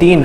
3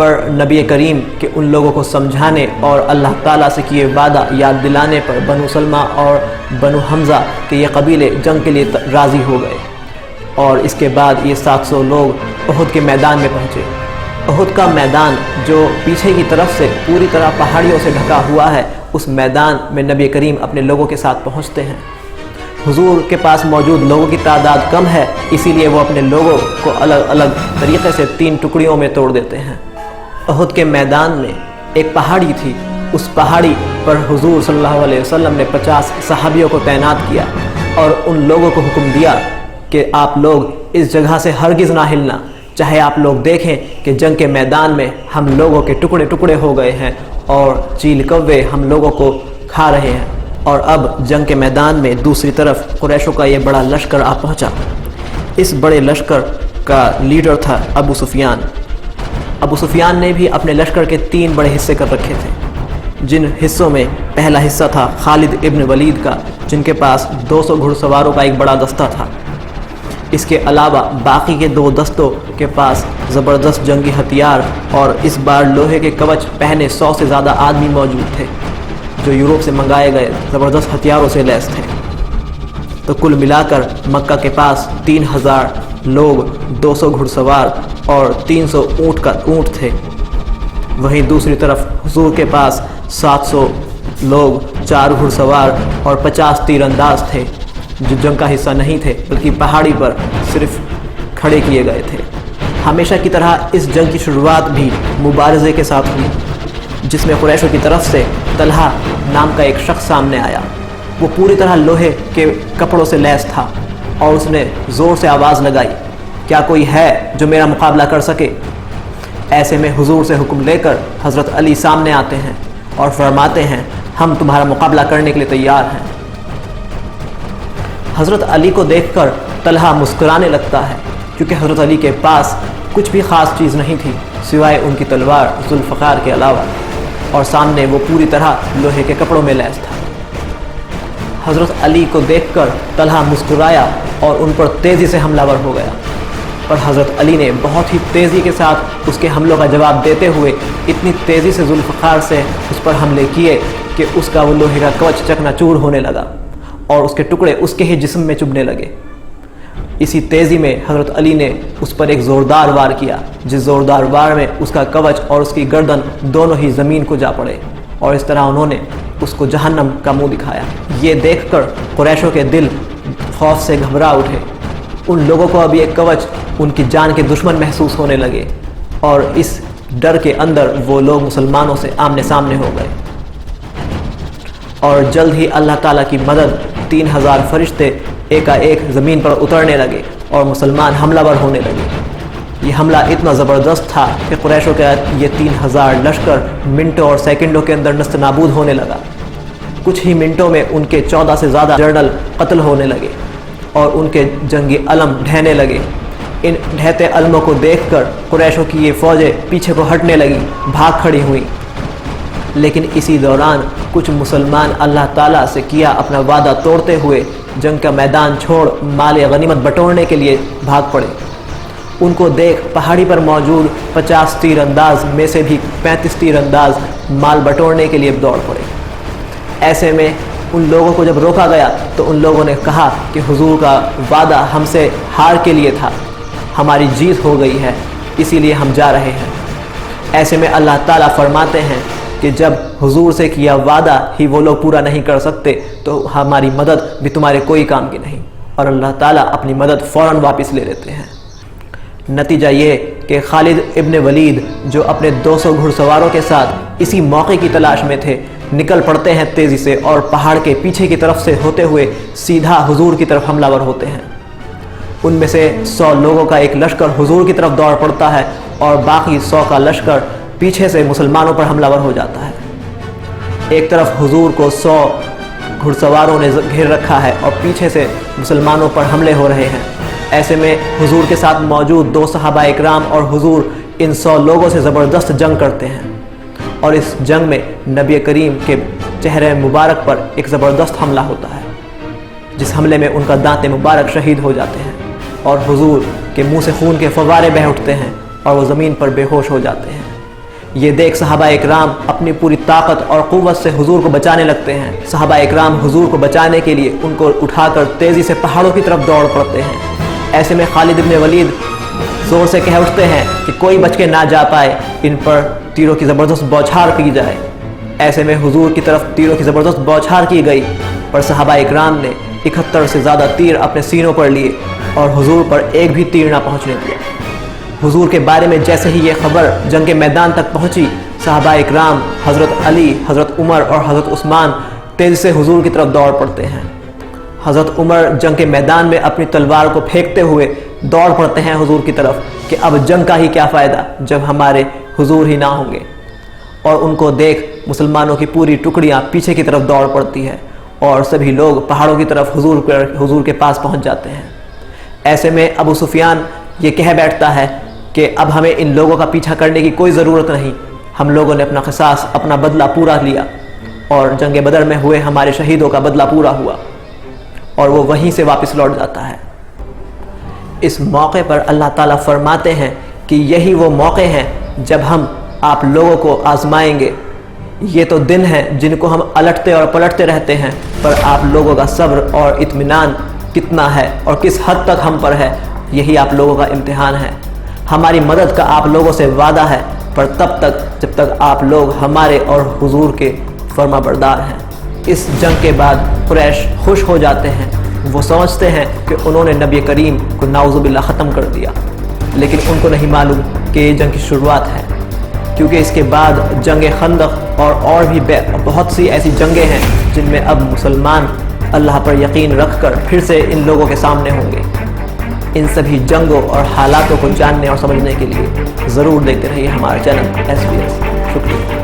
پر نبی کریم کے ان لوگوں کو سمجھانے اور اللہ تعالیٰ سے کیے وعدہ یاد دلانے پر بنو سلمہ اور بنو حمزہ کے یہ قبیلے جنگ کے لیے راضی ہو گئے، اور اس کے بعد یہ 700 لوگ احد کے میدان میں پہنچے۔ احد کا میدان جو پیچھے کی طرف سے پوری طرح پہاڑیوں سے ڈھکا ہوا ہے، اس میدان میں نبی کریم اپنے لوگوں کے ساتھ پہنچتے ہیں۔ حضور کے پاس موجود لوگوں کی تعداد کم ہے، اسی لیے وہ اپنے لوگوں کو الگ الگ طریقے سے 3 ٹکڑیوں میں توڑ دیتے ہیں۔ احد کے میدان میں ایک پہاڑی تھی، اس پہاڑی پر حضور صلی اللہ علیہ وسلم نے 50 صحابیوں کو تعینات کیا اور ان لوگوں کو حکم دیا کہ آپ لوگ اس جگہ سے ہرگز نہ ہلنا، چاہے آپ لوگ دیکھیں کہ جنگ کے میدان میں ہم لوگوں کے ٹکڑے ٹکڑے ہو گئے ہیں اور چیل کوے ہم لوگوں کو کھا رہے ہیں۔ اور اب جنگ کے میدان میں دوسری طرف قریشوں کا یہ بڑا لشکر آ پہنچا۔ اس بڑے لشکر کا لیڈر تھا ابو سفیان۔ ابو سفیان نے بھی اپنے لشکر کے 3 بڑے حصے کر رکھے تھے، جن حصوں میں پہلا حصہ تھا خالد ابن ولید کا، جن کے پاس 200 گھڑ سواروں کا ایک بڑا دستہ تھا۔ اس کے علاوہ باقی کے 2 دستوں کے پاس زبردست جنگی ہتھیار اور اس بار لوہے کے کوچ پہنے 100 سے زیادہ آدمی موجود تھے، جو یورپ سے منگائے گئے زبردست ہتھیاروں سے لیس تھے۔ تو کل ملا کر مکہ کے پاس 3000 لوگ، 200 گھڑ سوار اور 300 اونٹ تھے۔ وہیں دوسری طرف حضور کے پاس 700 لوگ، 4 گھڑ سوار اور 50 تیر انداز تھے، جو جنگ کا حصہ نہیں تھے بلکہ پہاڑی پر صرف کھڑے کیے گئے تھے۔ ہمیشہ کی طرح اس جنگ کی شروعات بھی مبارزے کے ساتھ ہوئی، جس میں قریشوں کی طرف سے طلحہ نام کا ایک شخص سامنے آیا۔ وہ پوری طرح لوہے کے کپڑوں سے لیس تھا اور اس نے زور سے آواز لگائی، کیا کوئی ہے جو میرا مقابلہ کر سکے؟ ایسے میں حضور سے حکم لے کر حضرت علی سامنے آتے ہیں اور فرماتے ہیں، ہم تمہارا مقابلہ کرنے کے لیے تیار ہیں۔ حضرت علی کو دیکھ کر طلحہ مسکرانے لگتا ہے، کیونکہ حضرت علی کے پاس کچھ بھی خاص چیز نہیں تھی سوائے ان کی تلوار ذوالفقار کے علاوہ، اور سامنے وہ پوری طرح لوہے کے کپڑوں میں لیس تھا۔ حضرت علی کو دیکھ کر طلحہ مسکرایا اور ان پر تیزی سے حملہ ور ہو گیا، پر حضرت علی نے بہت ہی تیزی کے ساتھ اس کے حملوں کا جواب دیتے ہوئے اتنی تیزی سے ذوالفقار سے اس پر حملے کیے کہ اس کا وہ لوہے کا کوچ چکنا چور ہونے لگا اور اس کے ٹکڑے اس کے ہی جسم میں چبھنے لگے۔ اسی تیزی میں حضرت علی نے اس پر ایک زوردار وار کیا، جس زوردار وار میں اس کا کوچ اور اس کی گردن دونوں ہی زمین کو جا پڑے، اور اس طرح انہوں نے اس کو جہنم کا منہ دکھایا۔ یہ دیکھ کر قریشوں کے دل خوف سے گھبرا اٹھے۔ ان لوگوں کو اب یہ کوچ ان کی جان کے دشمن محسوس ہونے لگے، اور اس ڈر کے اندر وہ لوگ مسلمانوں سے آمنے سامنے ہو گئے، اور جلد ہی اللہ تعالیٰ کی مدد 3000 فرشتے ایک زمین پر اترنے لگے اور مسلمان حملہ ور ہونے لگے۔ یہ حملہ اتنا زبردست تھا کہ قریشوں کا یہ 3000 لشکر منٹوں اور سیکنڈوں کے اندر نست نابود ہونے لگا۔ کچھ ہی منٹوں میں ان کے 14 سے زیادہ جنرل قتل ہونے لگے اور ان کے جنگی علم ڈھہنے لگے۔ ان ڈھہتے علموں کو دیکھ کر قریشوں کی یہ فوجیں پیچھے کو ہٹنے لگی، بھاگ کھڑی ہوئیں۔ لیکن اسی دوران کچھ مسلمان اللہ تعالیٰ سے کیا اپنا وعدہ توڑتے ہوئے جنگ کا میدان چھوڑ مال غنیمت بٹورنے کے لیے بھاگ پڑے۔ ان کو دیکھ پہاڑی پر موجود 50 تیر انداز میں سے بھی 35 تیر انداز مال بٹورنے کے لیے دوڑ پڑے۔ ایسے میں ان لوگوں کو جب روکا گیا تو ان لوگوں نے کہا کہ حضور کا وعدہ ہم سے ہار کے لیے تھا، ہماری جیت ہو گئی ہے، اسی لیے ہم جا رہے ہیں۔ ایسے میں اللہ تعالیٰ فرماتے ہیں کہ جب حضور سے کیا وعدہ ہی وہ لوگ پورا نہیں کر سکتے تو ہماری مدد بھی تمہارے کوئی کام کی نہیں، اور اللہ تعالیٰ اپنی مدد فوراً واپس لے لیتے ہیں۔ نتیجہ یہ کہ خالد ابن ولید جو اپنے 200 گھڑ سواروں کے ساتھ اسی موقع کی تلاش میں تھے، نکل پڑتے ہیں تیزی سے اور پہاڑ کے پیچھے کی طرف سے ہوتے ہوئے سیدھا حضور کی طرف حملہ ور ہوتے ہیں۔ ان میں سے 100 لوگوں کا ایک لشکر حضور کی طرف دوڑ پڑتا ہے اور باقی 100 کا لشکر پیچھے سے مسلمانوں پر حملہ ور ہو جاتا ہے۔ ایک طرف حضور کو 100 گھڑ سواروں نے گھیر رکھا ہے اور پیچھے سے مسلمانوں پر حملے ہو رہے ہیں۔ ایسے میں حضور کے ساتھ موجود 2 صحابہ اکرام اور حضور ان 100 لوگوں سے زبردست جنگ کرتے ہیں، اور اس جنگ میں نبی کریم کے چہرے مبارک پر ایک زبردست حملہ ہوتا ہے، جس حملے میں ان کا دانت مبارک شہید ہو جاتے ہیں اور حضور کے منہ سے خون کے فوارے بہہ اٹھتے ہیں اور وہ زمین پر بے ہوش ہو جاتے ہیں۔ یہ دیکھ صحابہ اکرام اپنی پوری طاقت اور قوت سے حضور کو بچانے لگتے ہیں۔ صحابہ اکرام حضور کو بچانے کے لیے ان کو اٹھا کر تیزی سے پہاڑوں کی طرف دوڑ پڑتے ہیں۔ ایسے میں خالد بن ولید زور سے کہہ اٹھتے ہیں کہ کوئی بچ کے نہ جا پائے، ان پر تیروں کی زبردست بوچھار کی جائے۔ ایسے میں حضور کی طرف تیروں کی زبردست بوچھار کی گئی، پر صحابہ اکرام نے 71 سے زیادہ تیر اپنے سینوں پر لیے اور حضور پر ایک بھی تیر نہ پہنچنے دیا۔ حضور کے بارے میں جیسے ہی یہ خبر جنگ کے میدان تک پہنچی، صحابہ اکرام حضرت علی، حضرت عمر اور حضرت عثمان تیزی سے حضور کی طرف دوڑ پڑتے ہیں۔ حضرت عمر جنگ کے میدان میں اپنی تلوار کو پھینکتے ہوئے دوڑ پڑتے ہیں حضور کی طرف کہ اب جنگ کا ہی کیا فائدہ جب ہمارے حضور ہی نہ ہوں گے، اور ان کو دیکھ مسلمانوں کی پوری ٹکڑیاں پیچھے کی طرف دوڑ پڑتی ہے اور سبھی لوگ پہاڑوں کی طرف حضور کے پاس پہنچ جاتے ہیں۔ ایسے میں ابو سفیان یہ کہہ بیٹھتا ہے کہ اب ہمیں ان لوگوں کا پیچھا کرنے کی کوئی ضرورت نہیں، ہم لوگوں نے اپنا قصاص، اپنا بدلہ پورا لیا، اور جنگ بدر میں ہوئے ہمارے شہیدوں کا بدلہ پورا ہوا، اور وہ وہیں سے واپس لوٹ جاتا ہے۔ اس موقع پر اللہ تعالیٰ فرماتے ہیں کہ یہی وہ موقع ہیں جب ہم آپ لوگوں کو آزمائیں گے۔ یہ تو دن ہیں جن کو ہم الٹتے اور پلٹتے رہتے ہیں، پر آپ لوگوں کا صبر اور اطمینان کتنا ہے اور کس حد تک ہم پر ہے، یہی آپ لوگوں کا امتحان ہے۔ ہماری مدد کا آپ لوگوں سے وعدہ ہے، پر تب تک جب تک آپ لوگ ہمارے اور حضور کے فرما بردار ہیں۔ اس جنگ کے بعد قریش خوش ہو جاتے ہیں، وہ سمجھتے ہیں کہ انہوں نے نبی کریم کو نعوذ باللہ ختم کر دیا، لیکن ان کو نہیں معلوم کہ یہ جنگ کی شروعات ہے، کیونکہ اس کے بعد جنگ خندق اور بھی بہت سی ایسی جنگیں ہیں جن میں اب مسلمان اللہ پر یقین رکھ کر پھر سے ان لوگوں کے سامنے ہوں گے۔ ان سبھی جنگوں اور حالاتوں کو جاننے اور سمجھنے کے لیے ضرور دیکھتے رہیے ہمارا چینل SBS۔ شکریہ۔